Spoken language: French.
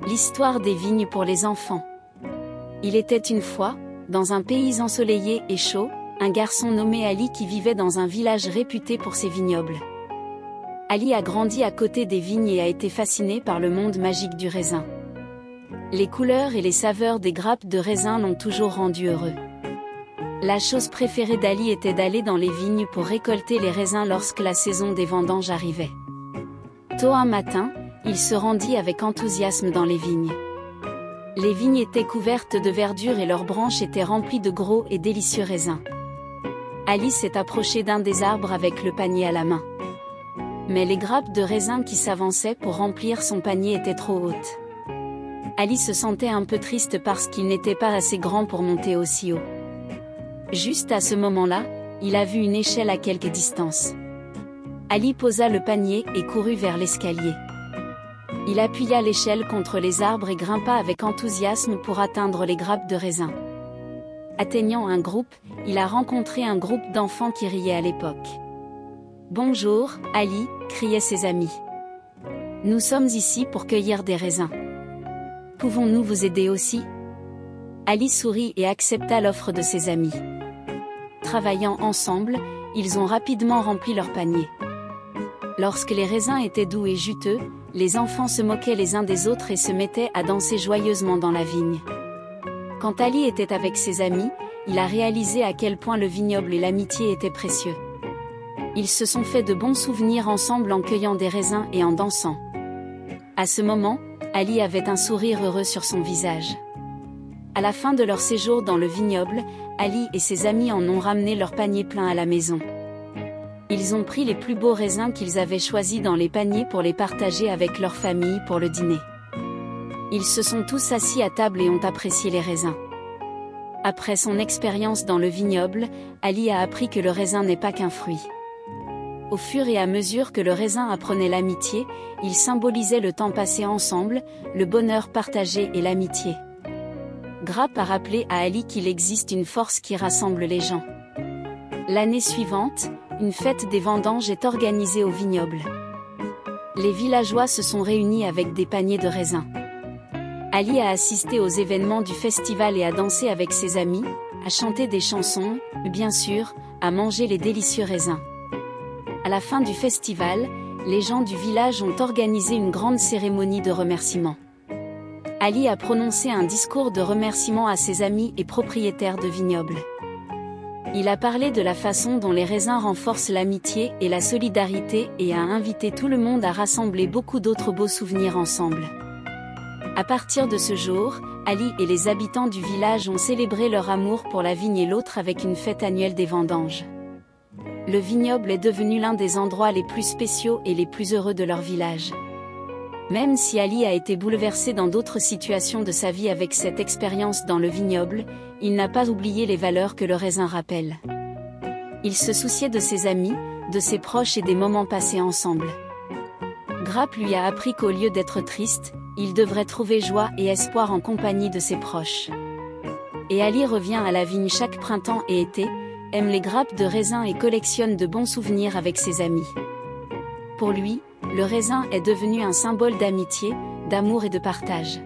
L'histoire des vignes pour les enfants. Il était une fois, dans un pays ensoleillé et chaud, un garçon nommé Ali qui vivait dans un village réputé pour ses vignobles. Ali a grandi à côté des vignes et a été fasciné par le monde magique du raisin. Les couleurs et les saveurs des grappes de raisin l'ont toujours rendu heureux. La chose préférée d'Ali était d'aller dans les vignes pour récolter les raisins lorsque la saison des vendanges arrivait. Tôt un matin, il se rendit avec enthousiasme dans les vignes. Les vignes étaient couvertes de verdure et leurs branches étaient remplies de gros et délicieux raisins. Ali s'est approché d'un des arbres avec le panier à la main. Mais les grappes de raisins qui s'avançaient pour remplir son panier étaient trop hautes. Ali se sentait un peu triste parce qu'il n'était pas assez grand pour monter aussi haut. Juste à ce moment-là, il a vu une échelle à quelque distance. Ali posa le panier et courut vers l'escalier. Il appuya l'échelle contre les arbres et grimpa avec enthousiasme pour atteindre les grappes de raisin. Atteignant un groupe, il a rencontré un groupe d'enfants qui riaient à l'époque. « Bonjour, Ali » criaient ses amis. « Nous sommes ici pour cueillir des raisins. Pouvons-nous vous aider aussi ?» Ali sourit et accepta l'offre de ses amis. Travaillant ensemble, ils ont rapidement rempli leur panier. Lorsque les raisins étaient doux et juteux, les enfants se moquaient les uns des autres et se mettaient à danser joyeusement dans la vigne. Quand Ali était avec ses amis, il a réalisé à quel point le vignoble et l'amitié étaient précieux. Ils se sont fait de bons souvenirs ensemble en cueillant des raisins et en dansant. À ce moment, Ali avait un sourire heureux sur son visage. À la fin de leur séjour dans le vignoble, Ali et ses amis en ont ramené leur panier plein à la maison. Ils ont pris les plus beaux raisins qu'ils avaient choisis dans les paniers pour les partager avec leur famille pour le dîner. Ils se sont tous assis à table et ont apprécié les raisins. Après son expérience dans le vignoble, Ali a appris que le raisin n'est pas qu'un fruit. Au fur et à mesure que le raisin apprenait l'amitié, il symbolisait le temps passé ensemble, le bonheur partagé et l'amitié. Grappe a rappelé à Ali qu'il existe une force qui rassemble les gens. L'année suivante, une fête des vendanges est organisée au vignoble. Les villageois se sont réunis avec des paniers de raisins. Ali a assisté aux événements du festival et a dansé avec ses amis, a chanté des chansons, bien sûr, a mangé les délicieux raisins. À la fin du festival, les gens du village ont organisé une grande cérémonie de remerciement. Ali a prononcé un discours de remerciement à ses amis et propriétaires de vignobles. Il a parlé de la façon dont les raisins renforcent l'amitié et la solidarité et a invité tout le monde à rassembler beaucoup d'autres beaux souvenirs ensemble. À partir de ce jour, Ali et les habitants du village ont célébré leur amour pour la vigne et l'autre avec une fête annuelle des vendanges. Le vignoble est devenu l'un des endroits les plus spéciaux et les plus heureux de leur village. Même si Ali a été bouleversé dans d'autres situations de sa vie avec cette expérience dans le vignoble, il n'a pas oublié les valeurs que le raisin rappelle. Il se souciait de ses amis, de ses proches et des moments passés ensemble. Grappe lui a appris qu'au lieu d'être triste, il devrait trouver joie et espoir en compagnie de ses proches. Et Ali revient à la vigne chaque printemps et été, aime les grappes de raisin et collectionne de bons souvenirs avec ses amis. Pour lui, le raisin est devenu un symbole d'amitié, d'amour et de partage.